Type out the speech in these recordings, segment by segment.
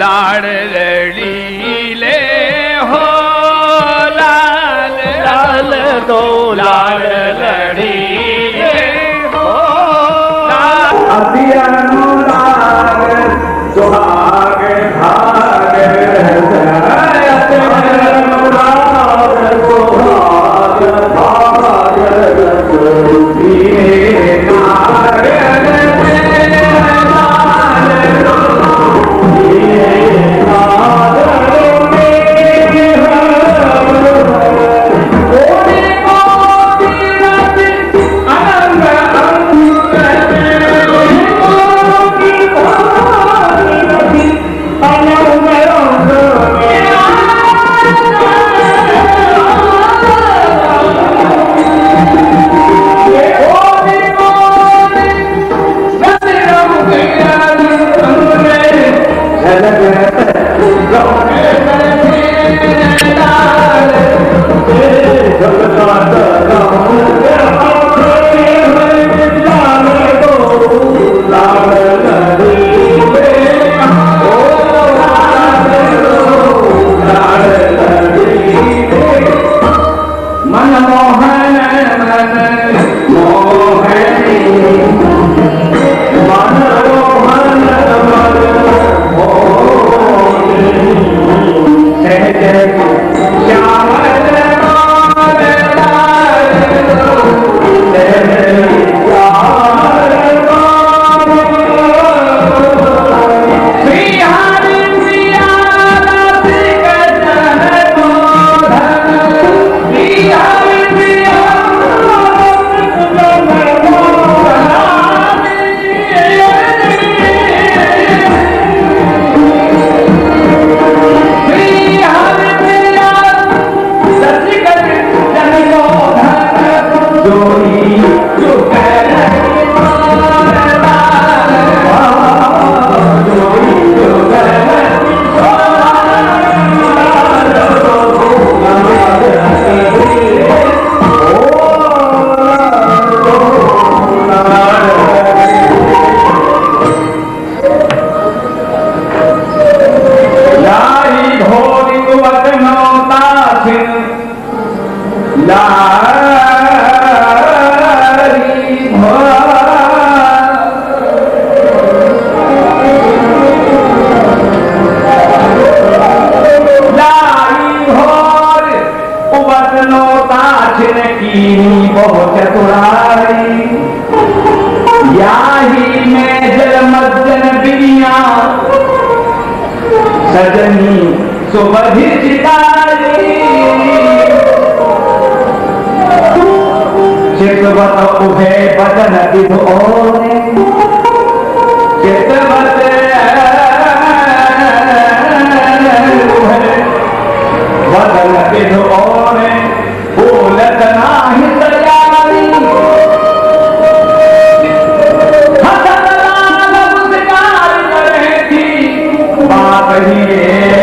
लाड़ लड़ीले हो लाल लाल दो लाड़ लड़ीले हो अति अनुराग सुहाग भाग अति अनुराग सुहाग भाग सजनी सुबधि चितारी चितवत उभे बदन विधु ओने चितवत बदन विधु ओने बोलत नाही तैयारी हसत लाल मुस्कान करे थी बात ही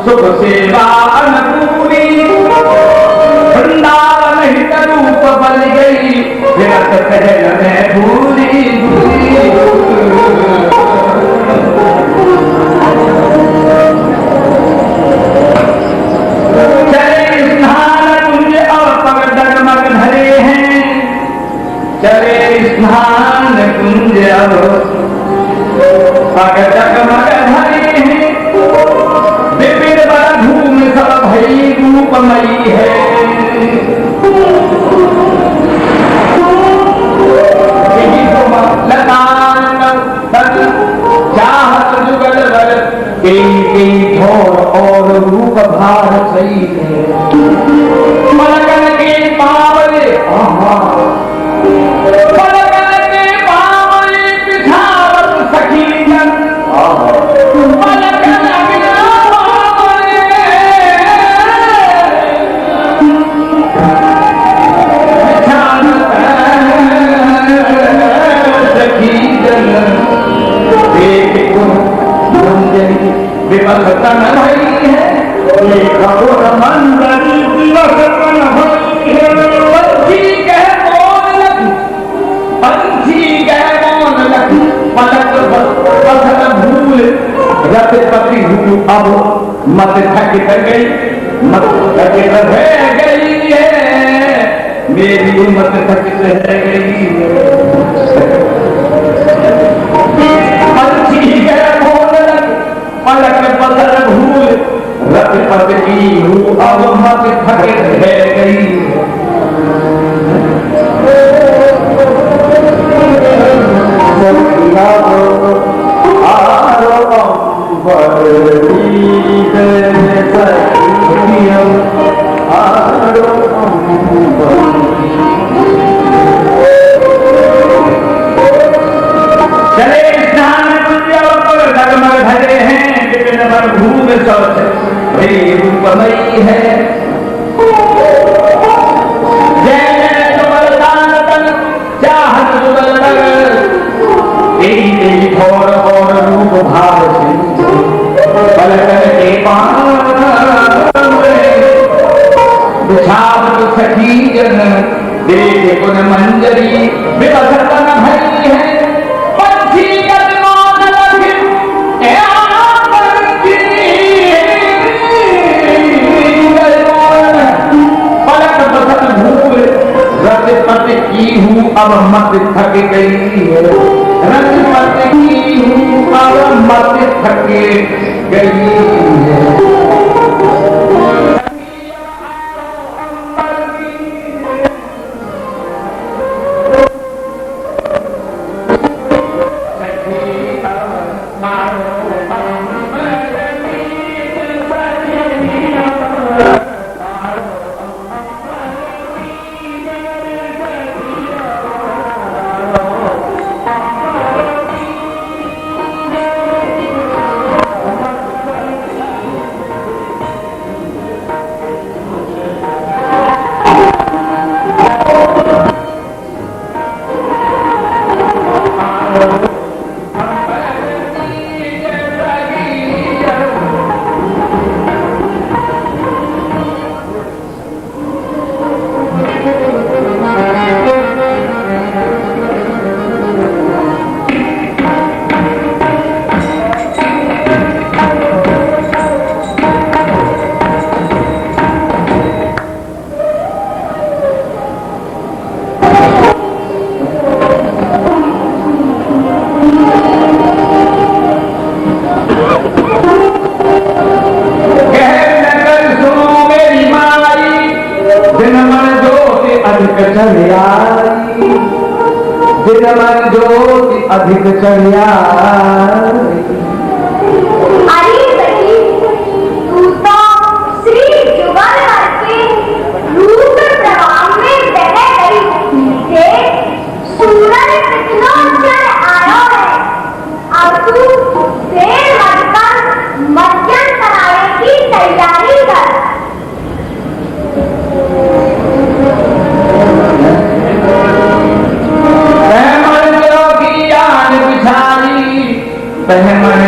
सुख सेवा अनुकूली वृंदावन हित रूप बन गई विरत कहन में भूली चले स्नान कुंज और पग डगमग धरे हैं चले स्नान कुंज और पग डगमग धरे हैं विपिन बर धूम सब भई रूपमयी है चाहत जुगल बर कई थोर और रूप भार सही है मलकन के पावले मत थकित गई, मत थकित रह गई है, मेरी मत थकित रह गई है। पंछी है मोर पलक पसर भूल, रत पत की हूँ अब मत थकित रह गई है। चले स्नान डगमग धरे हैं, विपिन वर भूम शौच हे रूपमयी है। जय जय जुगल दान तन चाहत जुगल नगर, तेरी तेरी घोर और रूप भाव से पलकन के पान बिछावत सखी जन देख गुण मंजरी विवसतन भई है। पंछी गगनों लखि पलक बसत भूल, रत पत की हूँ अब मत थक गई है। रत पत की हूँ अब मत थक गई है। अधिक चढ़िया अरे सखी, तू तो श्री जुगल के रूप प्रभाव में बह गई थे। सूरज कितना चढ़ आया है, अब तू देर मत कर, मज्जन कराने की तैयारी कर। बहमन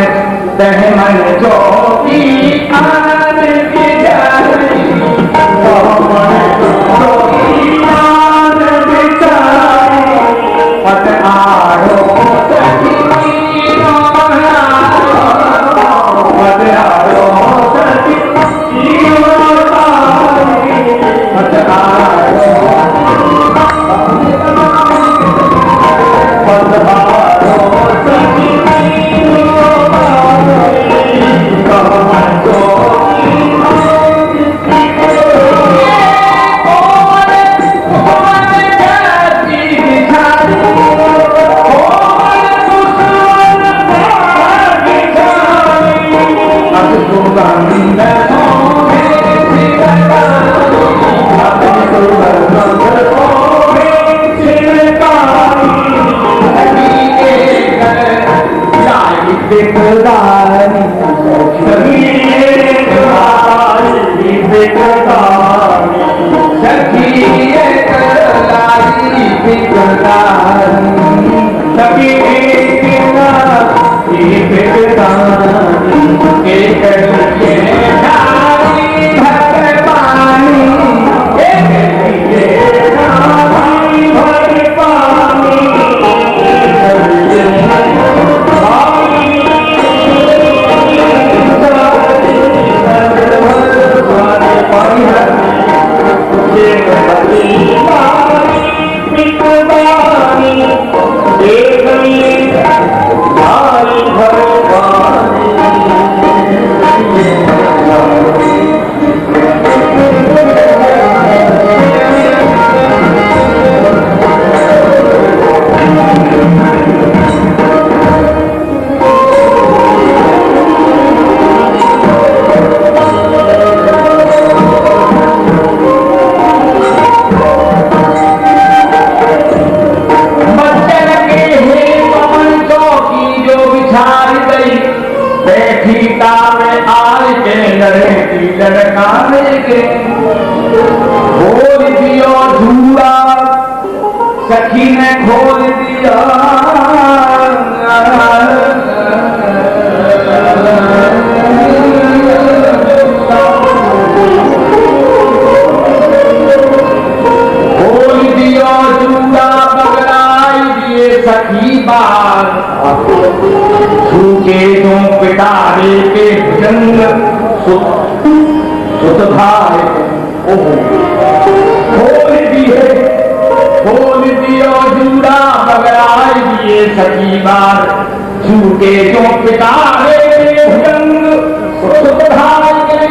सखी ने खोल दिया खोल दिया जूड़ा बगड़ाई दिए सखी बार छूके जो पिटारे के जंग सुत भाई खोल दियो जूड़ा बगड़ाई दिए सखी बार छूटे जो पिटारे के जंग सुत भाई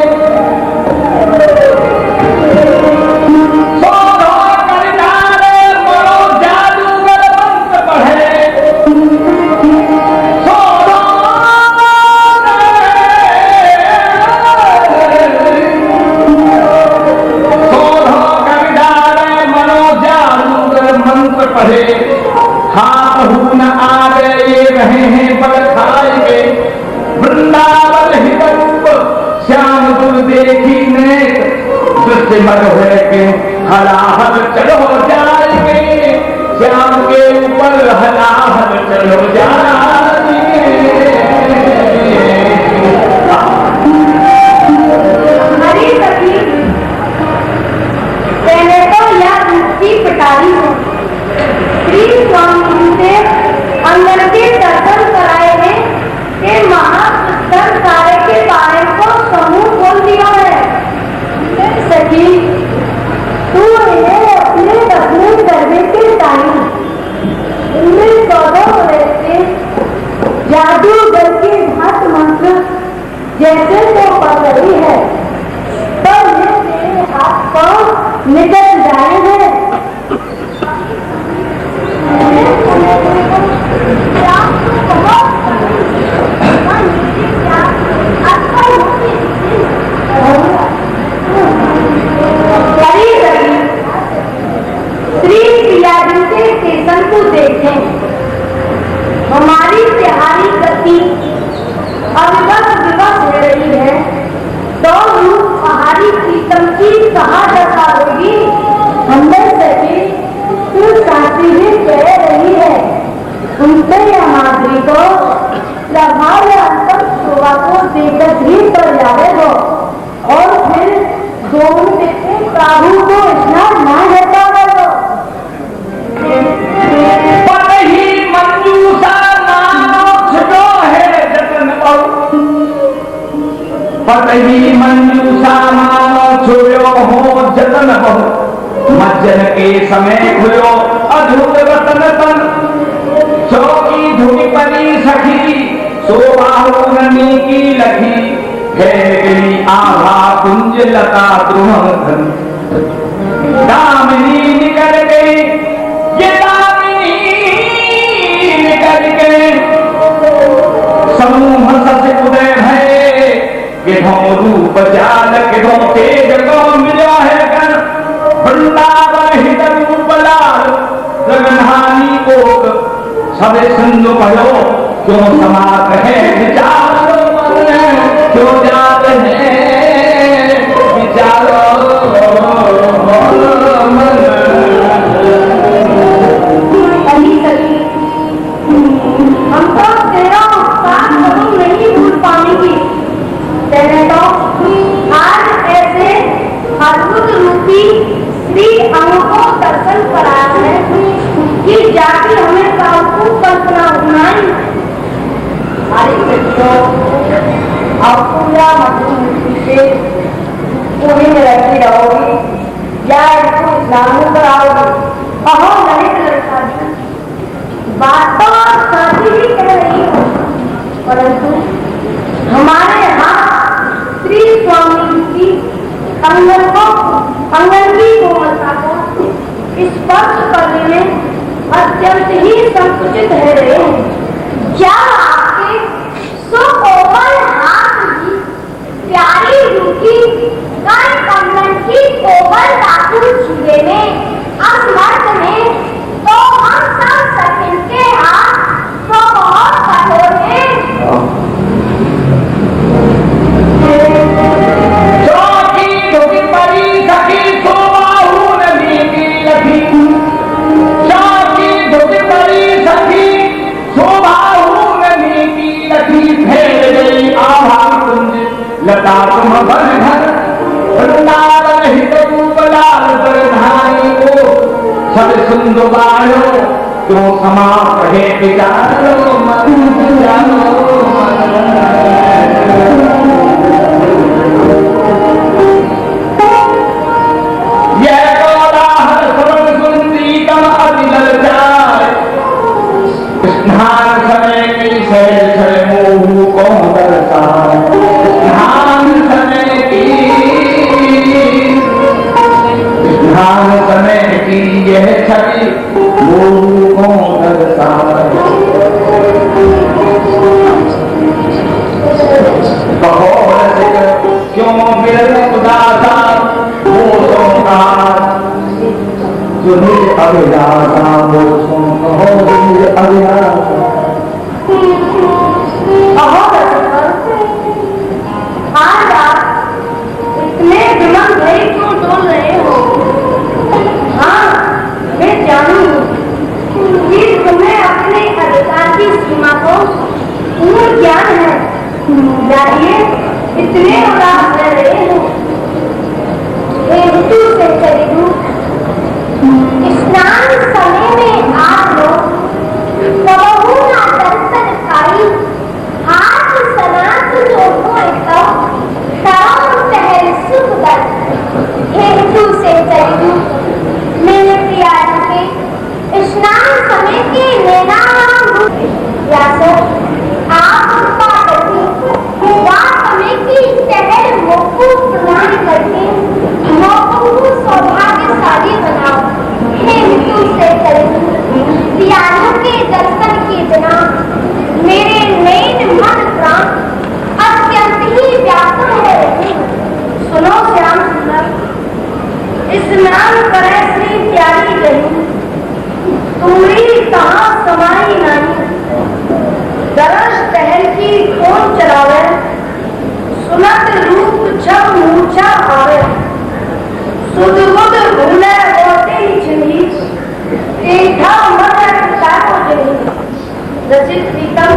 हाथ न आ गए रहे हैं बल खाएंगे वृंदावन हितरूप श्याम दुल देखी ने दृष्टि मर हुए के हलाहल चलो जाएंगे श्याम के ऊपर हलाहल चलो जाएंगे हरी सखी पहले तो यह मुक्ति पिटारी हो श्री स्वामी से अंदर के दर्शन कराए हैं कि महापुस्तक कार्य के बारे को समूह खोल दिया है। सखी तू इन्हें अपने दफने करने के टाइम इनमें 14 वर्ष से जादूगर के हाथ मंत्र जैसे तो पड़ रही है पर ये तेरे हाथ पांव निकल जाए हैं। श्री प्रियाजी के स्टेशन को देखें हमारी तिहारी गति अविवत विवश हो रही है तो रूप पहाड़ी प्रीतम की कहाँ दशा होगी हमने सके तू शांति भी कह रही है उनसे या माधुरी को प्रभाव या अंतर शोभा को देकर भी पर जावे हो और फिर दोनों देखे प्रभु को स्नान ना होता हो पतही मंजूषा नानो छुटो है जतन बहु पतही मंजूषा नानो छुयो हो जतन बहु मज्जन के समय खुलो अधूर रतन तन चौकी धुनी परी सखी सोबाहु रनी की लखी गई आभा कुंज लता द्रुह धन दामिनी निकल गई ये दामिनी निकल गए समूह सस उदय भय गिधों रूप जाल गिधों तेज को मिलो है गण वृंदावन हित रूप लाल गगनहानी कोक सबे सिंधु भयो क्यों समात है विचारो क्यों जात है विचारो हम तो तेरा उत्साह कभी नहीं भूल पाएंगे तेरे तो आज ऐसे अद्भुत रूपी श्री अंग को दर्शन कराया है कि जाके हमें काबू कल्पना उठाई हमारी बच्चों अब पूरा मधुमती से पूरी में रहती रहोगी या इसको इस्लाम कराओगी अहो ललित लड़का बात तो शादी ही कह रही हो परंतु हमारे यहाँ श्री स्वामी की अंगन की कोमलता को स्पर्श करने में अत्यंत ही संकुचित है रहे हैं। क्या आपके सुकोमल हाथ की प्यारी रूखी कर कंगन की कोमल धातु छुए में असमर्थ में तो हम सब सकिन के हाथ तो बहुत कठोर हैं। परी सखी सोबाहु नदी की लखी आयो तो समा कहे विचारो मन जानो यह कोलाहल श्रवण सुनती कम अति ललचाए स्नान समय की शैल छय मोह को दर्शाए स्नान समय की यह छवि मोह को दर्शाए कहो रसिक क्यों विरल उदासा वो सोमनाथ सुनिल अभिलाषा वो सुन कहो सुनिल अभिलाषा आज आप इतने दिमाग भरे क्यों डोल रहे हो? हाँ, मैं जानूंगी कि तुम्हें अपने अधिकार की सीमा को पूर्ण ज्ञान है। जानिए, इतने उदास रह रहे हो। ऋतु से चली हूँ स्नान समय में आप लोग कबहू ना दर्शन खाई हाथ सनात जो हो तब पहल सुख दर ऋतु से चली हूँ मेरे प्यार के स्नान समय के लेना आप समय की टहल मोकू प्रदान करके मोकू को सौभाग्यशाली बनाओ। हे ऋतु से चली प्यारों के दर्शन की जना मेरे नैन मन प्राण अत्यंत ही व्याकुल है। सुनो श्याम सुंदर, स्नान करे श्री प्यारी गई तुम्हारी कहाँ समाई नहीं दरस टहल की कौन चलावे सुनत रूप जब मूर्छा आवे सुध बुध भूले होते ही चिन्ही देखा मन को जनी रचित प्रीतम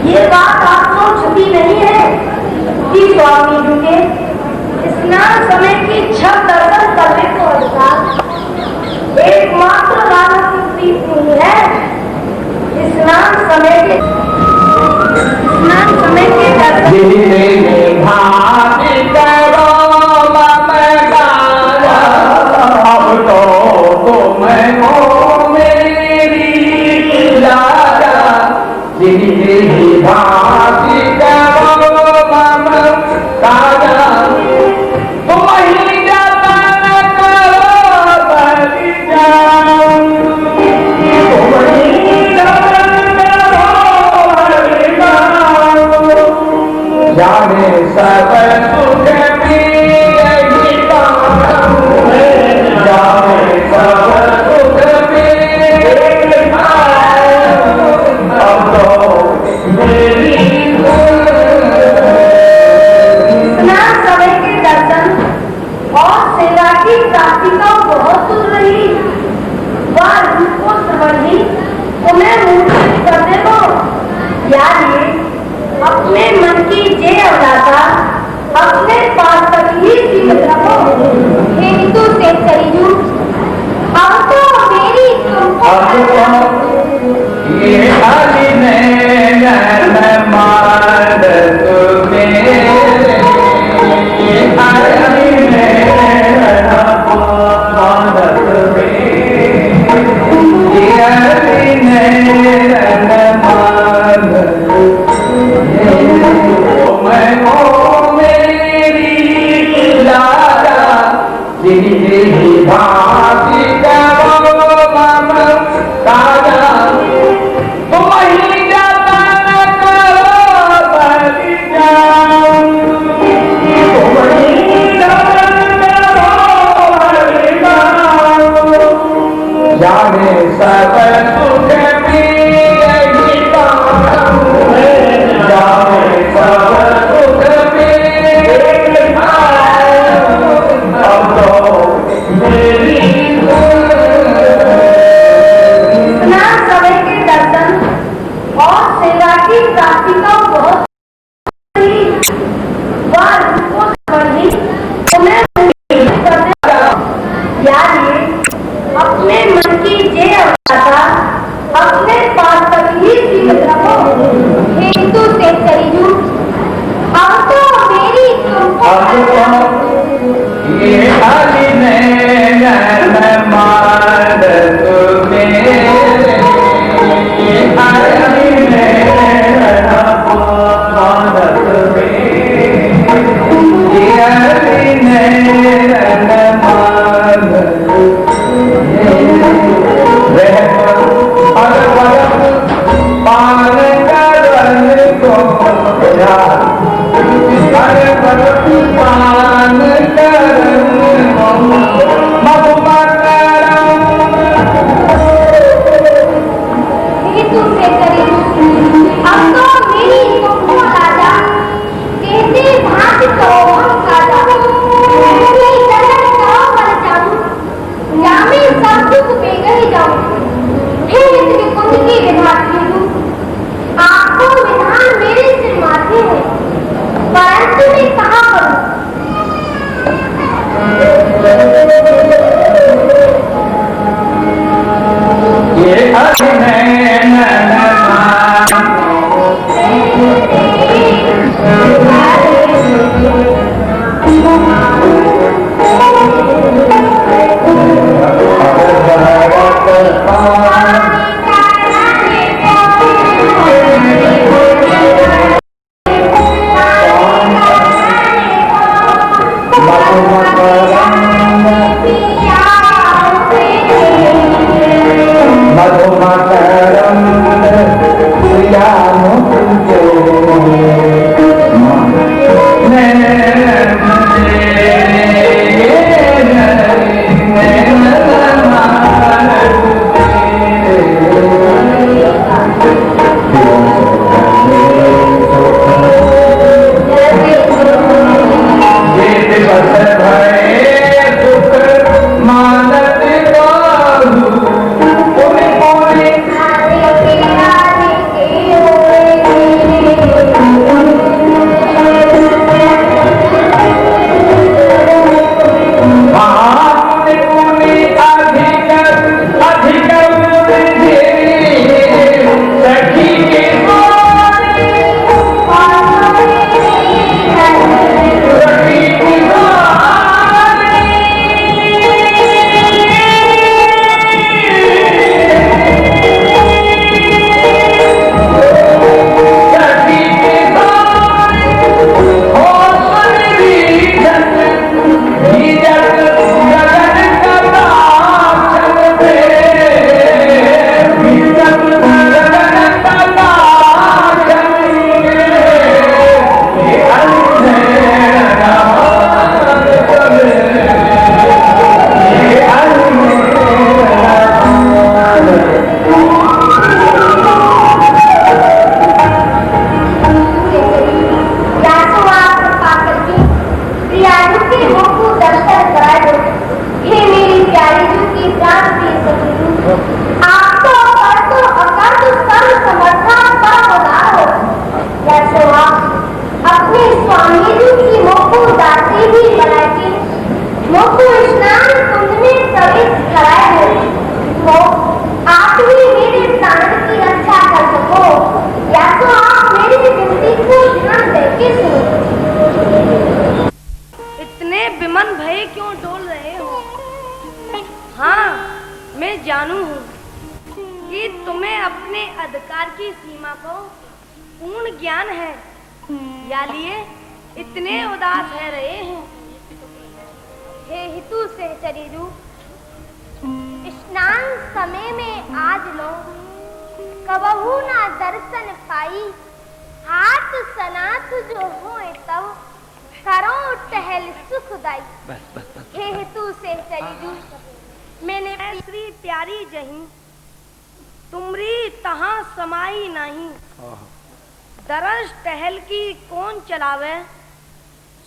ये बात आपको छुपी नहीं है कि स्वामी जी के स्नान समय की छह दर्शन करने को अधिकार एकमात्र राधा की प्रीति है। स्नान समय के दर्शन भागी करो अब तो तुम हो मेरी राजा भागी करो राजा तुम ही जाता न करो बलि जाने सब सुख जाने सब सुख स्नान समय के दर्शन और सेवा की प्राप्ति का बहुत दूर रही वह रूपो समझी तुम्हें मूर्छित कर दे दो। याद ये अपने मन की जे अवलाता अपने पास तक ही सीमित रखो। हिंदू से चली हूँ अब तो मेरी तुमको ये हरि नैन मार तुम्हें हरि नैन मार तुम्हें हरि नैन मार मैं हो मेरी राजा भागी करो मम राजा तुम ही जाता न करो बलि तुम ही जाता न करो बलि जाने सब सुख जाने सब सुख स्नान समय के दर्शन और सेवा की प्राप्ति का बहुत तुम्हें याद ये अपने मन की अधिकार की सीमा को पूर्ण ज्ञान है, या लिए इतने उदास है रहे हैं। हे हितु सहचरी रूप, स्नान समय में आज लो, कबहू ना दर्शन पाई, हाथ सनाथ जो होए तब करो टहल सुखदाई। हे हितु सहचरी रूप, मैंने श्री प्यारी जही तुमरी तहां समाई नहीं, दरस टहल की कौन चलावे,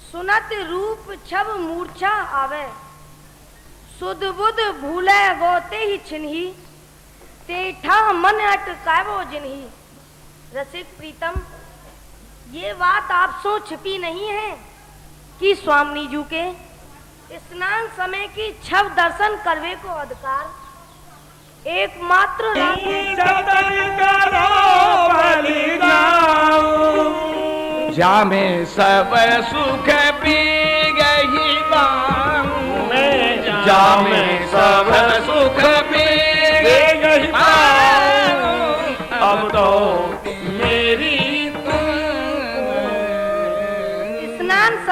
सुनत रूप छब मूर्छा आवे, सुध बुध भूले गोते ही छिन्ही, तेठा मन अटकावो जिन्ही। रसिक प्रीतम, ये बात आपसों छिपी नहीं है कि स्वामी जी के स्नान समय की छब दर्शन करवे को अधिकार एकमात्र जामे सब सुख पी गई बाम में, जामे सब सुख पी गई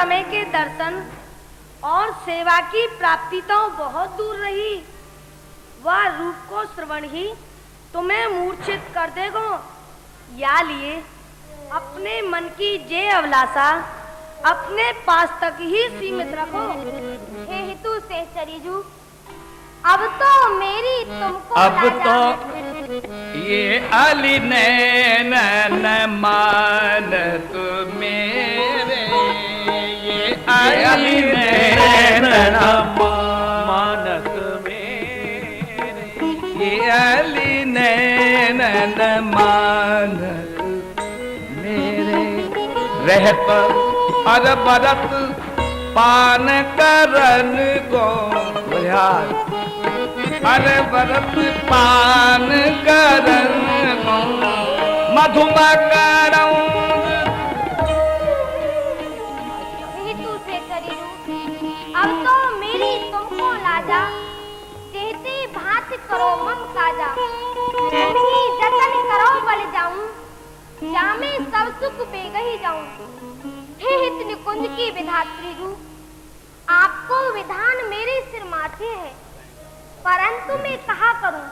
समय के दर्शन और सेवा की प्राप्ति तो बहुत दूर रही, वह रूप को श्रवण ही तुम्हें मूर्छित कर देगो। या लिए अपने मन की जे अभिलाषा अपने पास तक ही सीमित रखो। हे हितु से चरीजू, अब तो मेरी तुमको अब तो ये अली नैन न मानत मेरे, ये अली नैन न मानत मेरे, ये अली नैन न मानत मेरे। रहत अरबरत पान करन को अरबरत पान करन को मधुमकरम। तू से करीबू, अब तो मेरी तुमको लाजा, कहते भात करो मम काजा, तुम्ही जतन करो बल जाऊं, जामे सब सुख बेगही जाऊं। हे हित निकुंज की विधात्री रू, आपको विधान मेरे सिर माथे है, परंतु मैं कहा करूं।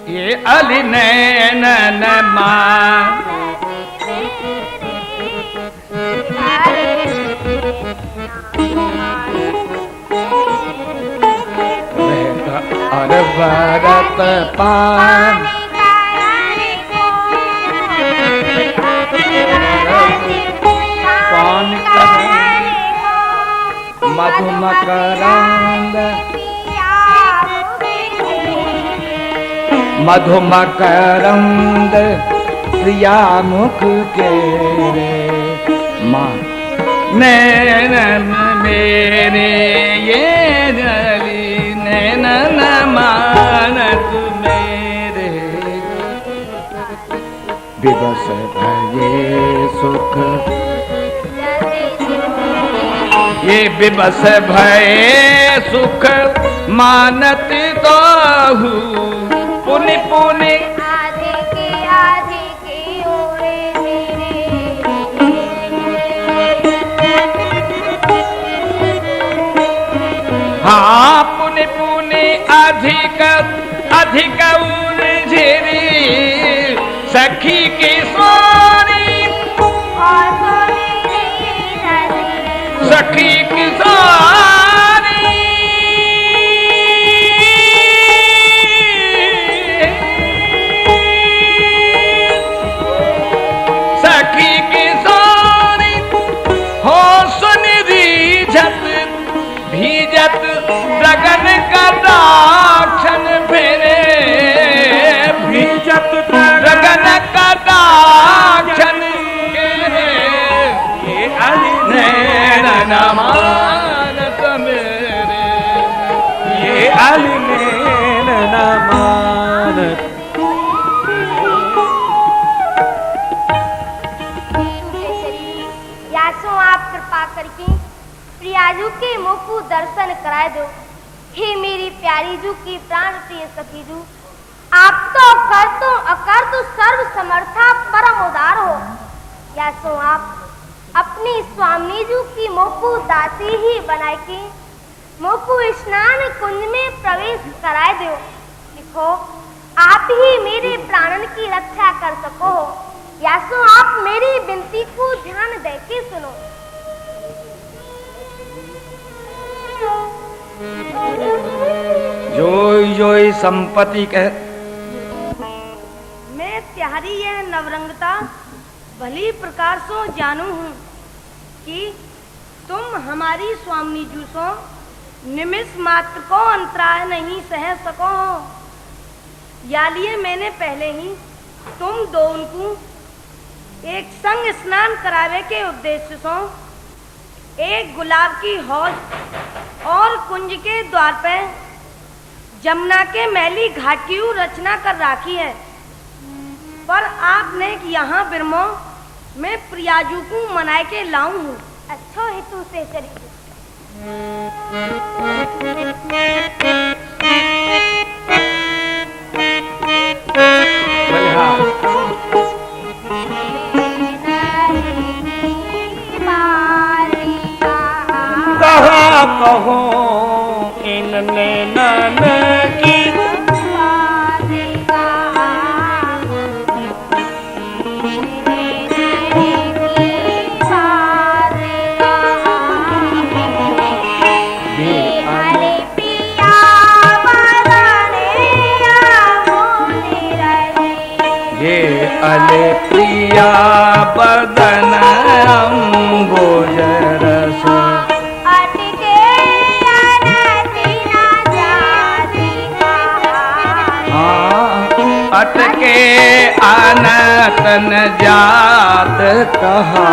ये अली नैन न मान अरबरत पान पान मधुमकरंद मधुमकरंद प्रिया मुख के माँ नैनन मेरे, ये अली नैनन मानत मेरे। विवश भये सुख ये विवश भये सुख मानत काहू, पुनि पुनि आधे के ओरे मेरे। हाँ पुनि पुनि अधिक अधिक उलझिरी सखी की सोनी सखी की सोनी सखी की सोनी हो सुन रीझत भीजत लगन का दाक्षण फेरे, भीजत लगन का दाक्षण फेरे। ये अली नैन मानत मेरे, ये अली नैन मानत। यासो आप कृपा करके प्रियाजू के मुख को दर्शन कराए दो। हे मेरी प्यारी जू की प्राण प्रिय सखी जू, आप तो कर तो अकर तो सर्व समर्था परम उदार हो। यासो आप अपनी स्वामी जू की मुख को दासी ही बनाए के मुख को स्नान कुंज में प्रवेश कराए दो। देखो आप ही मेरे प्राणन की रक्षा कर सको। यासो आप मेरी विनती को ध्यान दे के सुनो। जोई जोई संपत्ति कह, मैं त्यारी यह नवरंगता भली प्रकार सो जानू हूँ कि तुम हमारी स्वामी जूसो निमिष मात्र को अंतराय नहीं सह सको हो। या लिए मैंने पहले ही तुम दोनों को एक संग स्नान करावे के उद्देश्य से एक गुलाब की हौज और कुंज के द्वार पर जमुना के मैली घाटियों रचना कर राखी है, पर आपने यहाँ बिरमो मैं प्रियाजू को मनाए के लाऊं हूँ। अच्छा हेतु से चली कहो इन नैनन की अले प्रिया बदन अम्बोज रस अटके अनति न जाति अटके अनत न जात कहा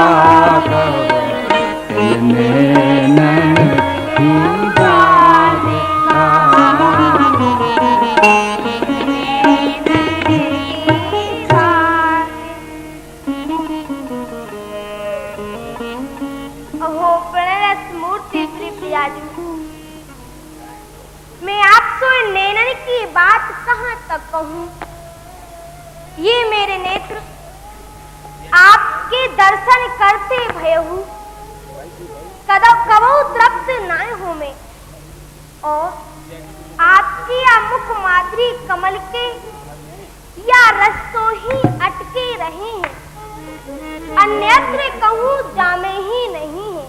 मैं आपसे नैनन की बात कहां तक कहूं। ये मेरे नेत्र आपके दर्शन करते भयहु कबहु तृप्त नाय हो में, और आपकी या मुख माधुरी कमल के या रस तो ही अटके रहे हैं, अन्यत्र कहूं जामे ही नहीं है।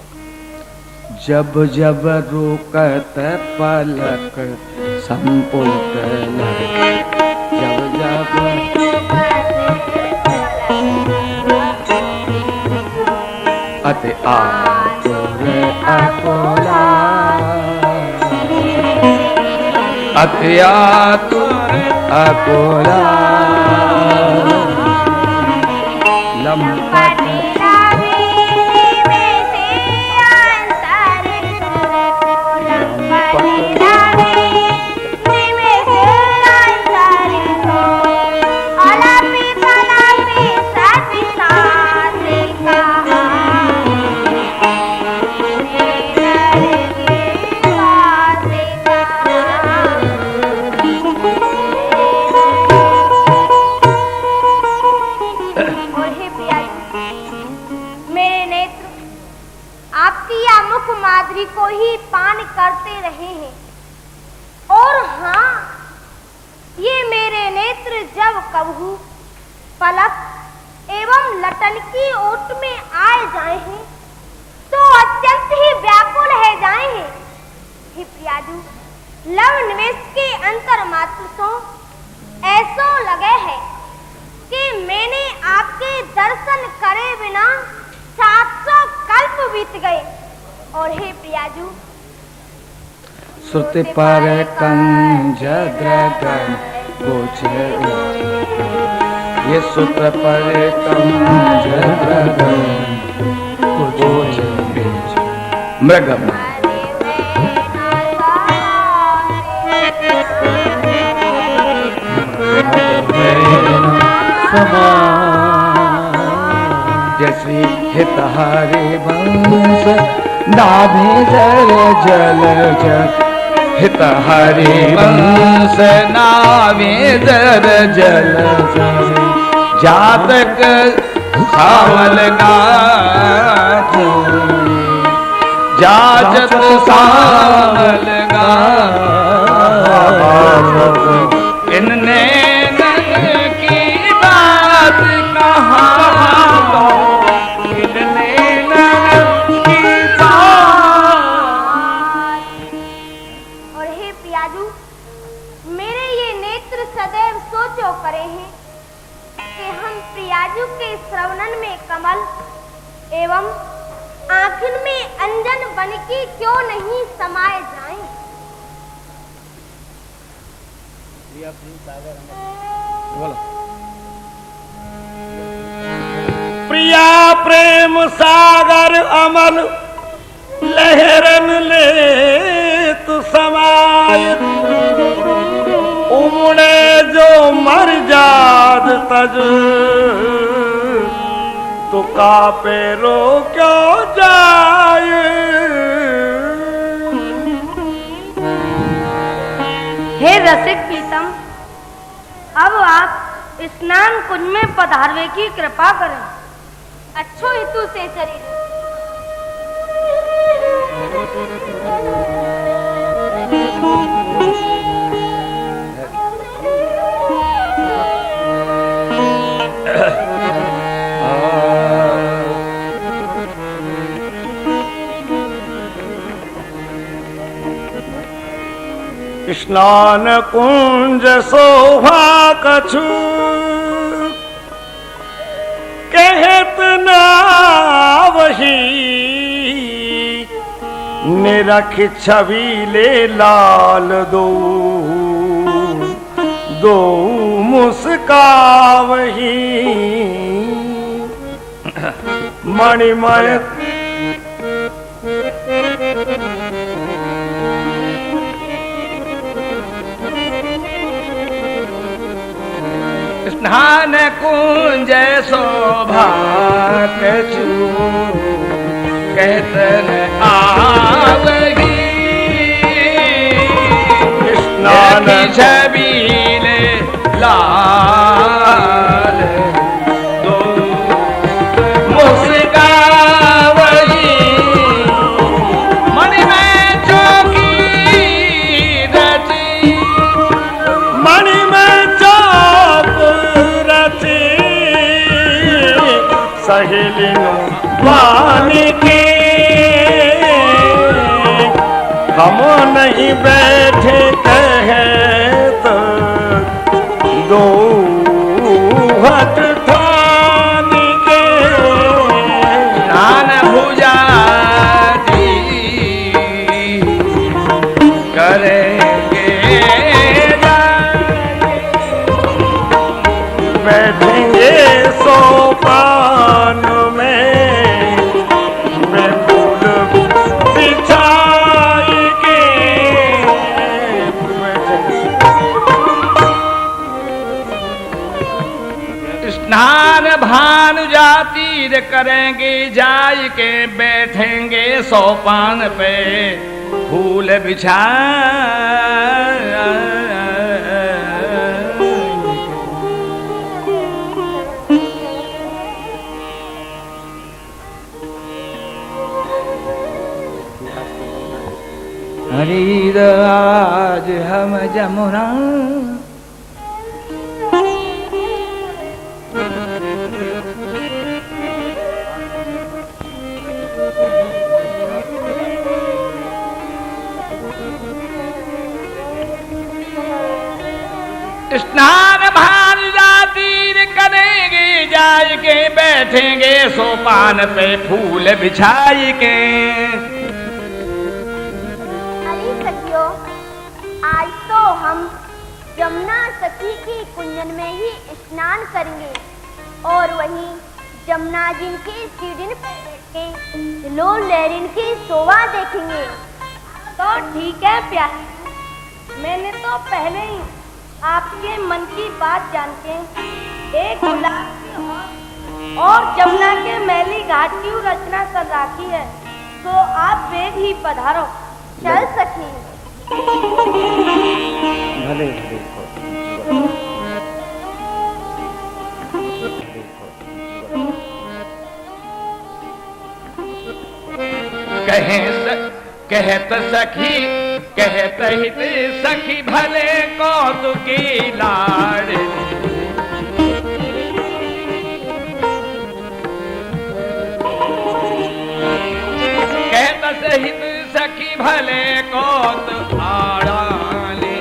जब जब रोकत पलक संपुट जब जब अति आतुर अकोला अति आतुर अकोला लंपट माधुरी को ही पान करते रहे हैं। और हाँ, ये मेरे नेत्र जब कबहू पलक एवं लटन की ओट में आए जाए हैं तो अत्यंत ही व्याकुल है जाए हैं। हे प्रियाजू, लव निवेश के अंतर मात्र सो ऐसो लगे है कि मैंने आपके दर्शन करे बिना 700 कल्प बीत गए। और हे प्रियाजू, श्रुति पर कंज द्रगन बोझ ये सूत्र पर कंज द्रगन बोझ मृगम जैसी हितहारे वंश नाभि जल जल जल हितहारी वंश नाभि जल जल जल जातक सावल गाज जाजत सावल गाज इनने की बात कहा करे हैं कि हम प्रियाजू के श्रवणन में कमल एवं आँखन में अंजन बन के क्यों नहीं समाये जाएं। प्रिया प्रेम सागर अमल लहरन ले तु समाय उमड़े जो मर जाद तज तो कापे रो क्यों जाए। हे रसिक प्रीतम, अब आप स्नान कुंज में पधारवे की कृपा करें। अच्छो हेतु से चरित स्नान कुंज शोभा कछु कहत ना वही निरख छबीले लाल दो दो मुस्कावही मणिमय स्नान कुंज शोभा कछु कहतन आवही स्नान छबीले लाल दो मुस्कावही मन में चौकी रची मणि में चाप रची सहेलिनु पानी के हम नहीं बैठे कहे तो दो हट ठानी के स्नान भुजा दी करेंगे बैठेंगे सोपान में मैं फूल बिछाई के स्नान भानु जातीर करेंगे जाय के बैठेंगे सोपान पे फूल बिछा हरीद आज हम जमुना स्नान भान जातीर करेंगे जाय के बैठेंगे सोपान पे फूल बिछाई के अरे सखियों, आज तो हम जमुना सखी की कुंजन में ही स्नान करेंगे और वहीं जमुना जी की सीढ़ी पर बैठ के लो लहरिन की शोभा देखेंगे। तो ठीक है प्यारी, मैंने तो पहले ही आपके मन की बात जान के एक गुलाब की और जमुना के मैली घाट की रचना कर राखी है, तो आप वेग ही पधारो। चल सखी। भले कहत सखी कहत हित सखी भले कौतुकी लाड़ कहत हित सखी भले कौतुक आड़ाले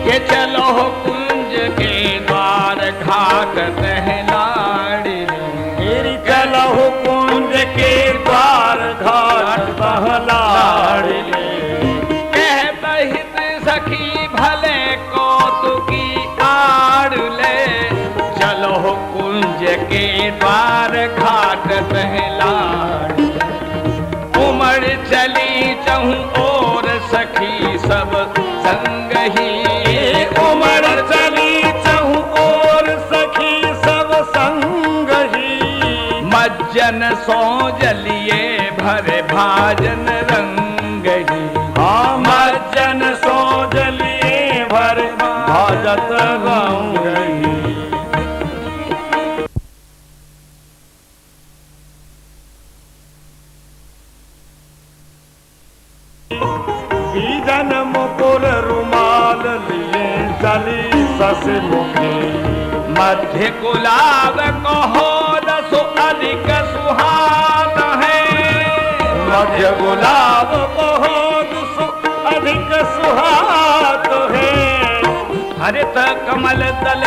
के चलो कुंज के द्वार घाट तहलाड़ी चलहु कुंज के द्वार घाट बहलाड़ कहत हित सखी भले कौतुकी आड़ ले चलो कुंज के द्वार घाट तहलाड़ उमड़ चली चहु और सखी सब संग ही उमड़ चली चहु और सखी सब संग ही मज्जन सो जलिए भरे भाजन रंग ही मज्जन सो जलिए भर भाजत गई बीजन मुकुर रुमाल लिए चली सस मुखी मध्य गुलाब कहो दसो अधिक सुहाग है मध्य गुलाब बहुत सुहात है। हरित कमल दल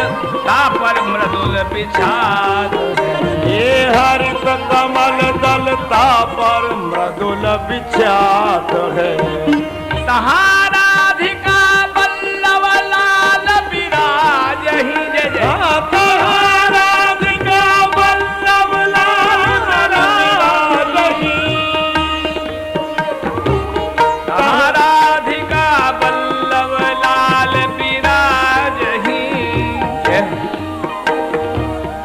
तापर मृदुल बिछात है। ये हरित कमल दल तापर मृदुल बिछात है। तहाँ राधिका वल्लभ लाल बिराजहि जय जय। तहाँ राधिका वल्लभ लाल बिराजहि। तहाँ राधिका वल्लभ लाल बिराजहि।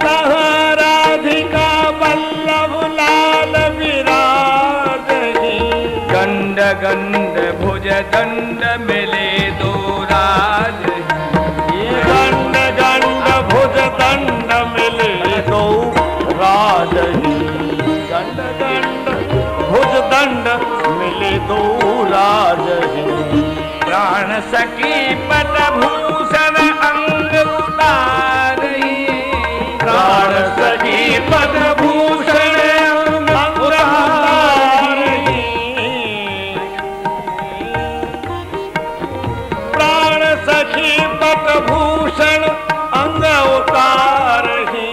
तहाँ राधिका वल्लभ लाल बिराजहि। गंड गंड भुज दंड मिले दो राज। ये गंड गंड भुज दंड मिले दो राजहि। गंड गंड भुज दंड मिले दो राजहि। प्राण सखी पट भूषण अंग उतारहि। प्राण सखी पद भूषण अंग उतारहि। प्राण सखी पद भूषण अंग उतारहि।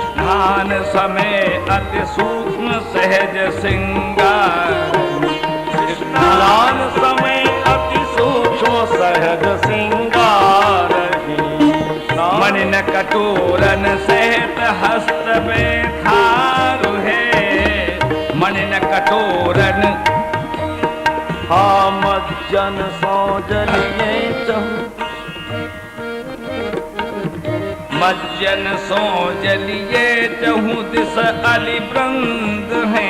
स्नान समय अति सूक्ष्म सहज श्रृंगार। स्नान समय अति सूक्ष्म सहज श्रृंगार। मनिन कटोरन सहित हस्त में थारु है। मनिन कटोरन हम जन सो जलिए चहु। मज्जन सो जलिए चहु दिस अली वृंद है।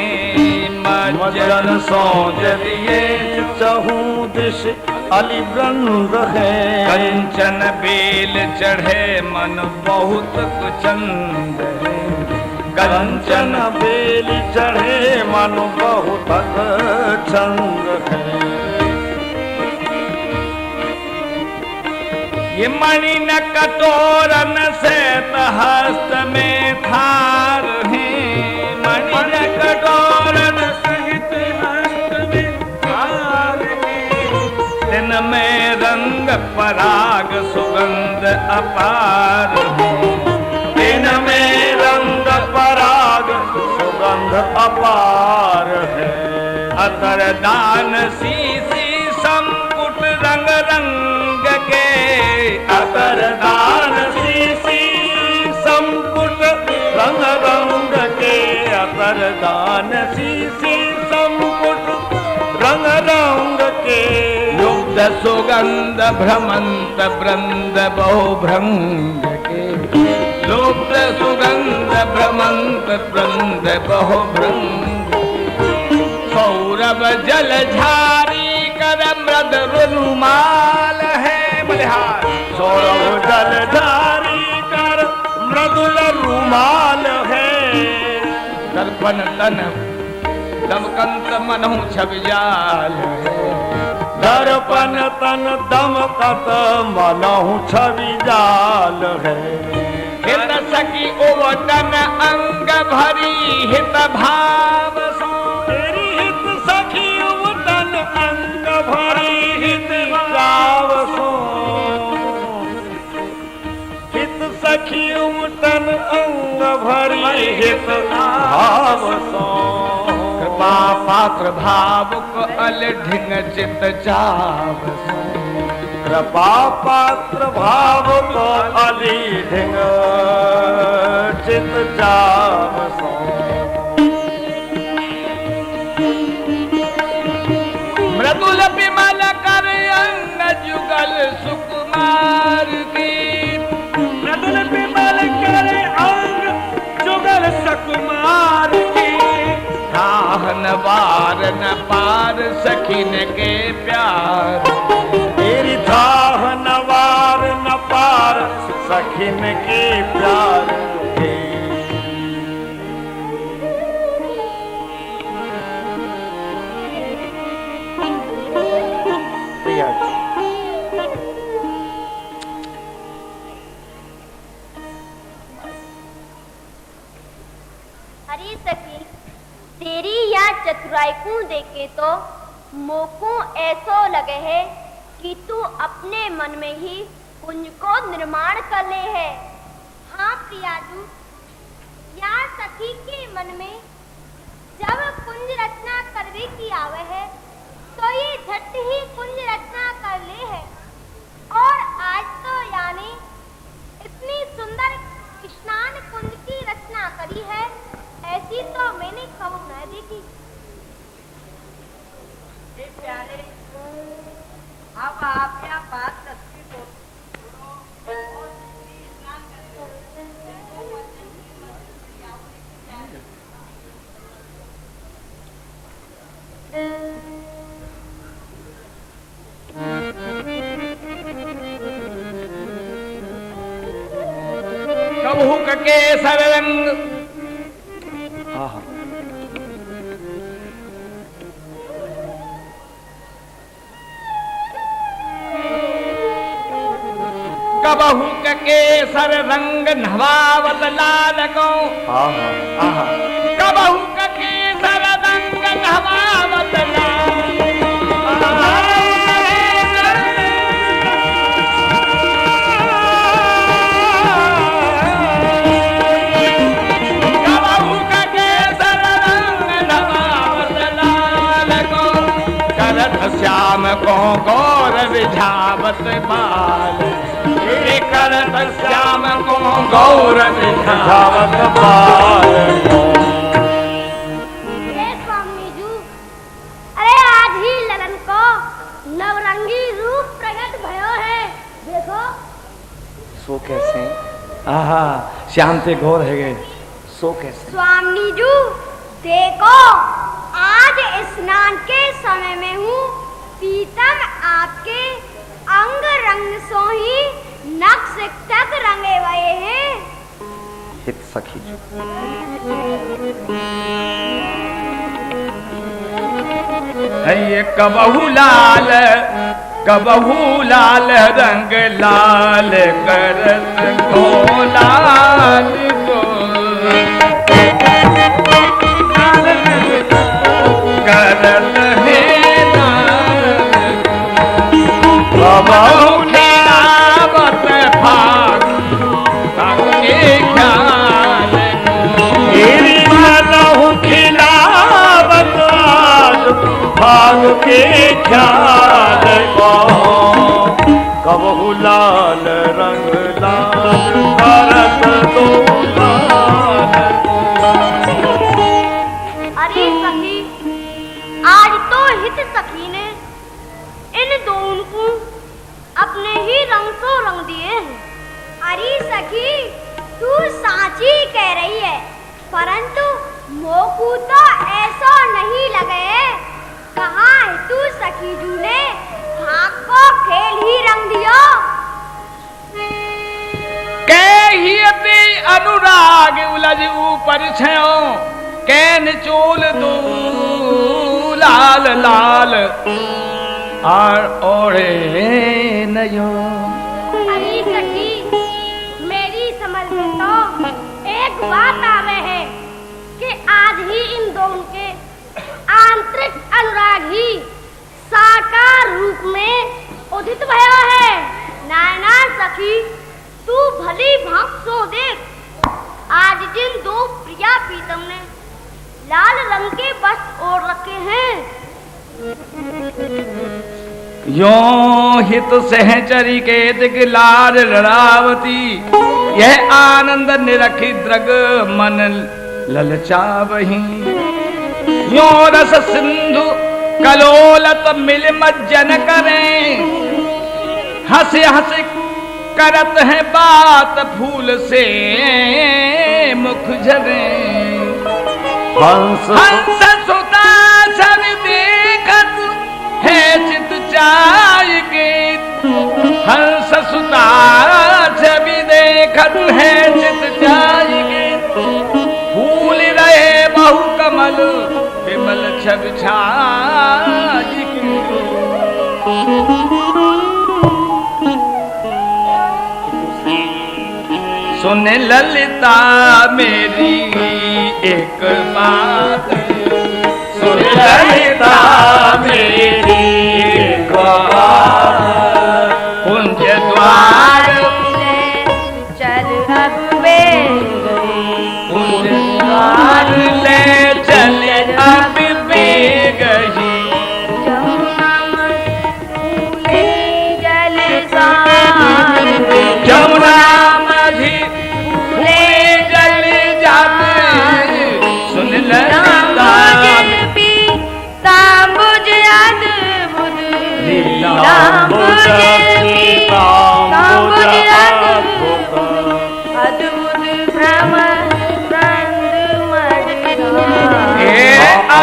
मज्जन सो जलिए चहु दिश अली वृंद है। कंचन बेल चढ़े मन बहुत कुचंद है। कंचन बेल चढ़े मन बहुत छंद है। ये मणि न कटोरन से हस्त में थार है। मणि न कटोरन सहित हस्त में थार है। दिन में रंग पराग सुगंध अपार है। दिन में रंग पराग सुगंध अपार है। अतर दान सीसी संपुट रंग रंग के। अतर दान सीसी संपुट रंग रंग के। अतर दान सीसी संपुट रंग रंग के। युक्त सुगंध भ्रमंत वृंद बहु भृंग के। लुप्त सुगंध भ्रमंत वृंद बहु भृंग। सौरभ जल झारी कर मृद रुमाल है। बलिहार सौरभ जल धारी कर मृदुल रुमाल है। दर्पण तन दमकंत मनहु छविजाल है। दर्पण तन दमकत मनहु छवि जाल है। हित सखी ओवटन अंग भरी हित भाव सो। तेरी हित सखी उतन अंग भरी हित भाव सो। हित सखी उतन अंग भरी हित भाव सो। कृपा पात्र भावुक अल ढिंग चित चाव सो। कृपा पात्र भाव को अली ढिंग चित चाव सो। मृदुल विमल कर अंग जुगल सुकुमार की। मृदुल विमल कर अंग जुगल सुकुमार की। राहन बार न पार सखिन के प्यार। तेरी धाह नवार न पार सखिन के प्यार के। अरे सखी, तेरी या चतुराई को देखे तो मोको ऐसो लगे है कि तू अपने मन में ही कुंज को निर्माण कर ले है। हाँ प्रियाजू, या सखी के मन में जब कुंज रचना करने की आवे है तो ये झट ही कुंज रचना कर ले है। और आज तो यानी इतनी सुंदर स्नान कुंज की रचना करी है, ऐसी तो मैंने कभी न देखी। प्यारे, अब आप यहाँ बात करती हो कबहू के सर रंग कबहू के सर रंग नवावत लाल को कबहू के सर रंग नवावत लाल कबहू के सर रंग नवावत लाल को करत श्याम को गौर विझावत बाल करत श्याम को गौरव विझावत बाल। स्वामी जी, अरे आज ही ललन को नवरंगी रूप प्रकट भयो है, देखो। सो कैसे? आहा, श्याम से घोर है गए। सो कैसे? स्वामी जी देखो, आज स्नान के समय में हूँ, पीतम आपके अंग रंग सो ही नक्श तक रंगे हुए हैं। हित सखी ये कबहू लाल रंग लाल करत को लाल को करत है कबहू भाग के ख्याल को कबहू लाल रंग लाल करत दो लाल। अरे सखी, आज तो हित सखी ने इन दोनों को अपने ही रंग को रंग दिए हैं। अरे सखी, तू साची कह रही है, परंतु मोकू तो ऐसा नहीं लगे। कहाँ है तू सखी जू ने भाग को खेल ही रंग दियो। कहियते अनुराग उलझ ऊपर छयो कैन चोल दो लाल लाल आर ओढ़े नयो। अरे सखी, मेरी समझ में तो एक बात आवे है कि आज ही इन दोनों के आंतरिक अनुराग ही साकार रूप में उदित भयो है। नाना सखी, तू भली भांति सो देख, आज जिन दो प्रिया प्रीतम ने लाल रंग के वस्त्र ओढ़ रखे हैं, यों हित सहचरी के दिगलार लड़ावती यह आनंद निरखी द्रग मन ललचावही। यों रस सिंधु कलोलत मिल मज्जन करें हंसे हंसे करत है बात फूल से मुख झरे। हंस सुता सब देखत है चित चाय के हंस सुता छवि देखत है चित चाय के फूल रहे बहु कमल विमल छवि छाय के। सुन ललिता मेरी एक बात सुन ललिता मेरी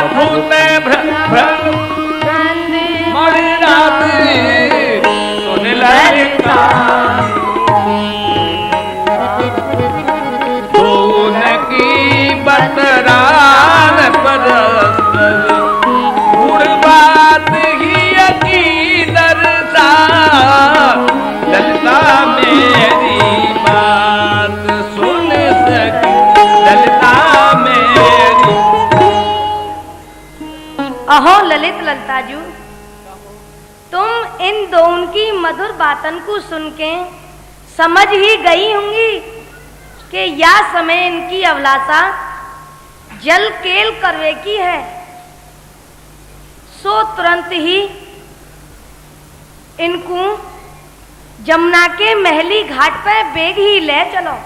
धूते मणिनाथ सुन ललिता तून की बतरान परस्पर गुड़ बात ही की दरसा ललिता मेरी बात सुन सकी ललिता मेरी। अहो ललित ललताजू, तुम इन दोनों की मधुर बातन को सुन के समझ ही गई होंगी कि यह समय इनकी अभिलाषा जल केल करवे की है। सो तुरंत ही इनको जमुना के महली घाट पर बेग ही ले चलो।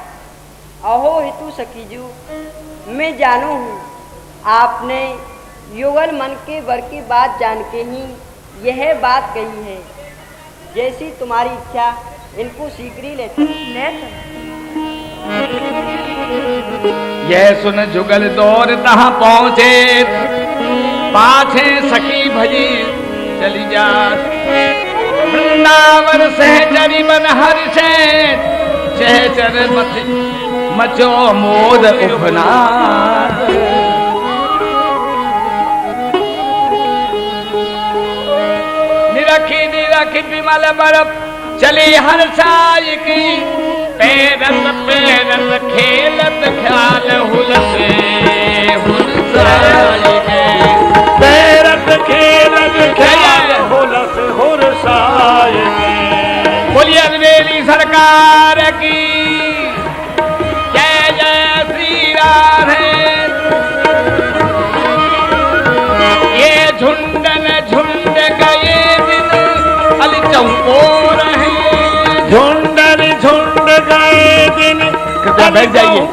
अहो हितु सखीजू, मैं जानू हूँ आपने युगल मन के वर की बात जान के ही यह बात कही है। जैसी तुम्हारी इच्छा, इनको शीघ्र ही ले चलो। यह सुन जुगल दौर तहाँ पहुँचे पाछे सखी भजी चली जा वृंदावन सहचरी मन हर्षे सहचर मचो मोद उभना। निरखी निरखी विमल बरफ चली हर्षाई की पेरत पेरत खेलत ख्याल हुलसे हुलसाई के पेरत खेलत ख्याल हुलस हुरसाए के। बोलिए अलवेली सरकार की जय जय श्री राधे। ये झुंडन झुंड गए दिन अली चौकोर है झुंडन झुंड गए दिन कृपया बैठ जाइए।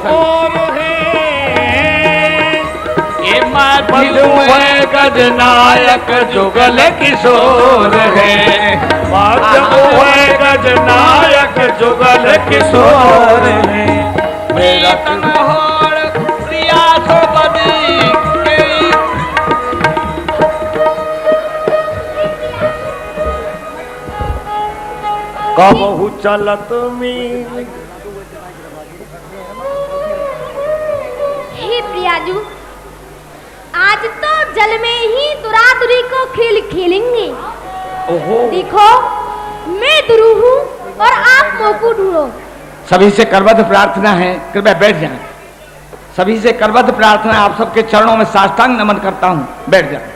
ये मधु है गजनायक जुगल किशोर है मधु है गजनायक जुगल किशोर है। मेरा कन्होर प्रिया सो बदी के कबहू चलत में हे प्रियाजू, आज तो जल में ही दुरादुरी को खेल खेलेंगे। ओहो देखो, मैं दुरू हूँ और आप मोकू ढूंढो। सभी से करबद्ध प्रार्थना है, कृपया बैठ जाएं। सभी से करबद्ध प्रार्थना, आप सबके चरणों में साष्टांग नमन करता हूँ, बैठ जाएं।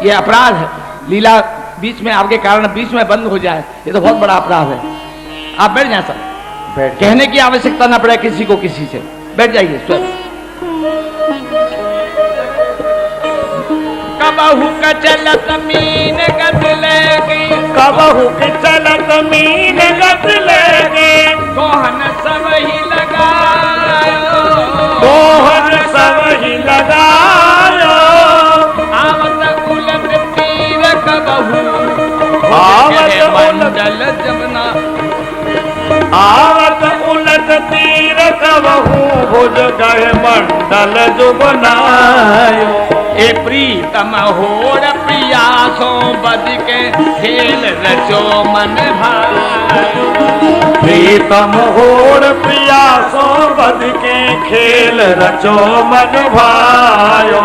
ये अपराध है, लीला बीच में आपके कारण बीच में बंद हो जाए, ये तो बहुत बड़ा अपराध है। आप बैठ जाएं सब, बैठ। कहने की आवश्यकता न पड़े किसी को किसी से, बैठ जाइए स्वयं। कबहू का चलत मीन गद लेगी कबहू के चलत मीन गद लेगी कोहन सब ही लगायो कोहन सब ही लगायो आवत उलट तीर कबहू आवत मंडल जमुना आवत उलट तीर कबहू भुज गए मंडल जो बनायो। ए प्रीतम होड़ प्रियासों बद के खेल रचो मन भायो प्रीतम होड़ प्रियासों बद के खेल रचो मन भायो।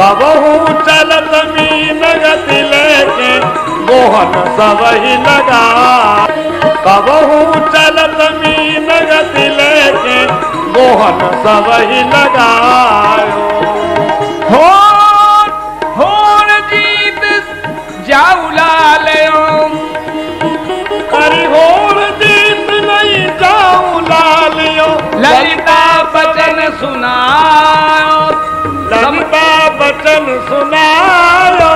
कबहू चलत मीन गति लेके मोहन सब ही लगा कबहू चलत मीन गति लेके मोहन सब ही लगायो। होड़ जीत जाऊ लालयो करी होड़ जीत नहीं जाऊ लालियो ललिता बचन सुनाओ ललिता बचन सुनायो।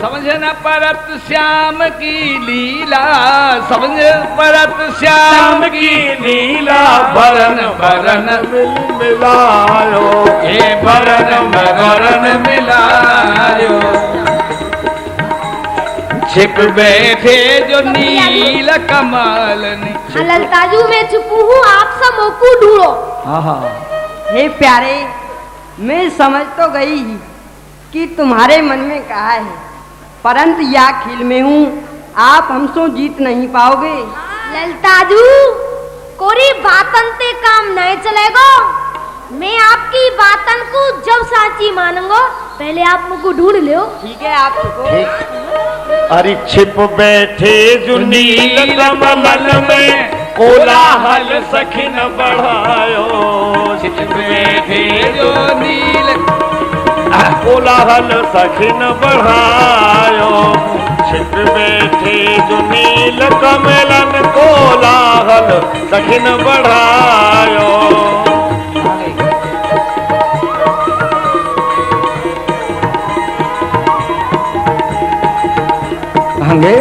समझ न परत श्याम की लीला समझ परत श्याम की लीला बरन बरन मिलायो हे बरन बरन मिलायो छिप बैठे जो नील कमल ललताजू में छुपू हूँ, आप सब मोकू ढूंढो। हाँ हाँ हे प्यारे, मैं समझ तो गई कि तुम्हारे मन में कहा है, परंतु या खेल में हूँ, आप हमसे जीत नहीं पाओगे। ललताजू, कोरी बातन ते काम नहीं चलेगा। मैं आपकी बातन को जब साची मानूंगा, पहले आप मुझको ढूंढ लो। ठीक है, आप रुको। अरे छिप बैठे जो नील कमल में, कोलाहल सखी न बढ़ायो। छिप बैठे जो नील, कोलाहल सखी न बढ़ायो। छिप बैठे जो नील कमलन, कोलाहल सखी न बढ़ायो। होंगे।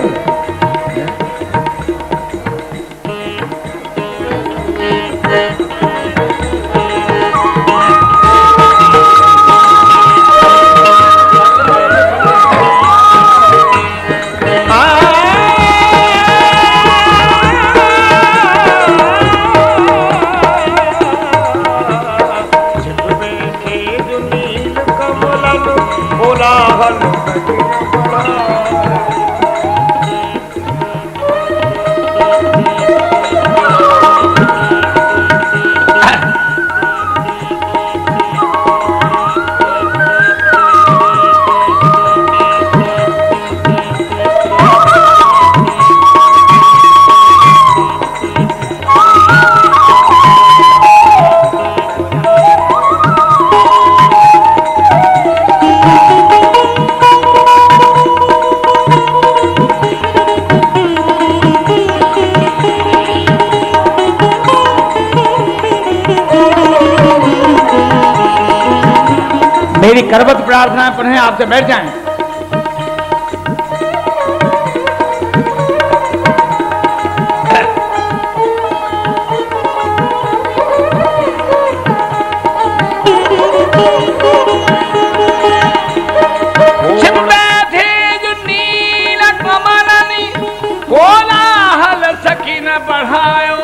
मेरी करवत प्रार्थना पुनः आपसे बैठ जाएं। छिप बैठे जो नील कमलनी, कोलाहल सखी न बढ़ायो।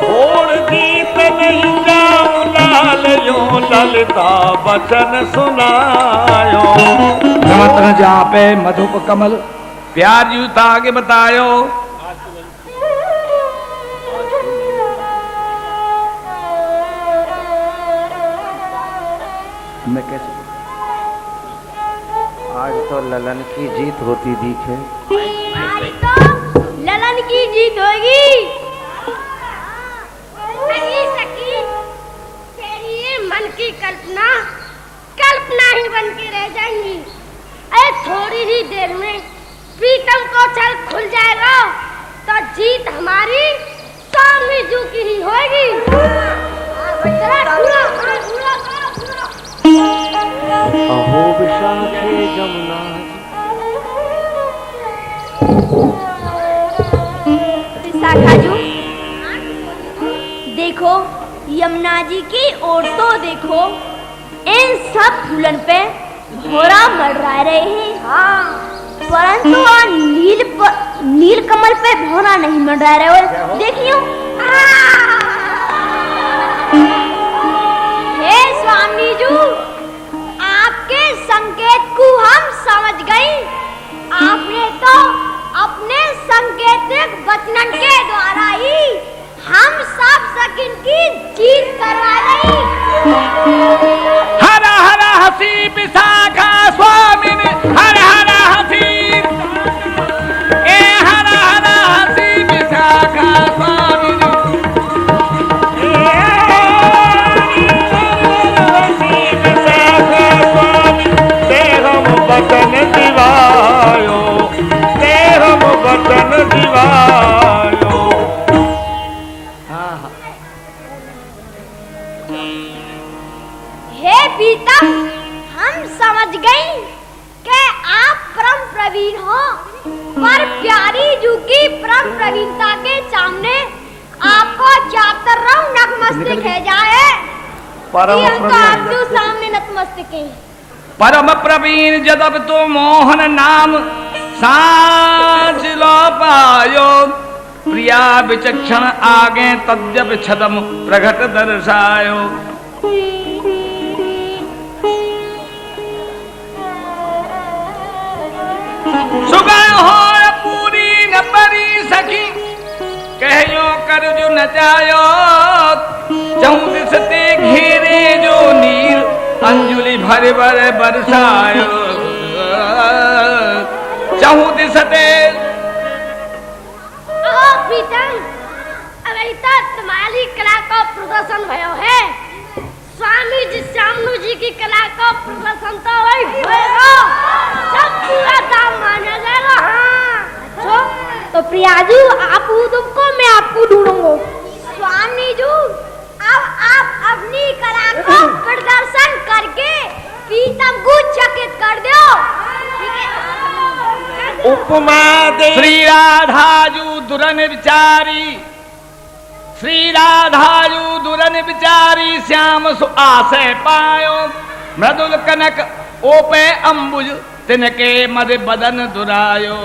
छोड़ गीत नहीं जाऊं लाल यो, ललिता वचन सुनायो। रमत न जापे मधुप कमल, प्यार यूता आगे बतायो। मैं कैसे आज तो ललन की जीत होती दिखे। आज तो ललन की जीत होगी। नहीं सकी, तेरी ये मन की कल्पना कल्पना ही बन के रह जाएंगी। अरे थोड़ी ही देर में प्रीतम को छल खुल जाएगा तो जीत हमारी स्वामी जी की ही होगी। अहो विशाखे जमुना, विशाखा जी, देखो यमुना जी की ओर तो देखो, इन सब फूलन पे भौरा मंडरा रहे हैं। हाँ, परंतु नील कमल पे भौरा नहीं मंडरा रहे। और देखियो, हे स्वामी जी, आपके संकेत को हम समझ गए। आपने तो अपने संकेतिक वचन के द्वारा ही हम सब सकिन की जीत करवा रही। हरा हरा हसी विशाखा स्वामी ने, हरा हरा हसी, ए हरा हरा हसी विशाखा स्वामी ने। वचन दिवायो, तेरम वचन दिवायो। हे प्रीतम, हम समझ गए कि आप परम प्रवीण हो, पर प्यारी जू की परम प्रवीणता के सामने आपको चातर रंग नतमस्तक है जाए। परम हम तो आपके सामने नतमस्तक हैं। परम प्रवीण जदब तो मोहन नाम सांच लो पायो। प्रिया विचक्षण आगे तद्यप छदम प्रगट दर्शायो। सुगण हो पूरी न परी सकी कहो कर जो न जायो चहु दिस ते घेरे जो नीर अंजुलि भर भर बरसायो चहु दिस ते प्रीतम अभी तक तुम्हारी कला का प्रदर्शन भयो है स्वामी जी श्यामनु जी की कला का प्रदर्शन तो वही होगा सब पूरा दाम माना जाएगा हाँ अच्छा तो प्रियाजू आप तुमको मैं आपको ढूंढूंगा स्वामी जी अब आप अपनी कला का प्रदर्शन करके प्रीतम को चकित कर दो उपमा दे श्री राधाजू दुरन विचारी श्री राधाजू दुरन विचारी श्याम सु आसे पायो मृदुल कनक ओपे अंबुज तिनके मद बदन दुरायो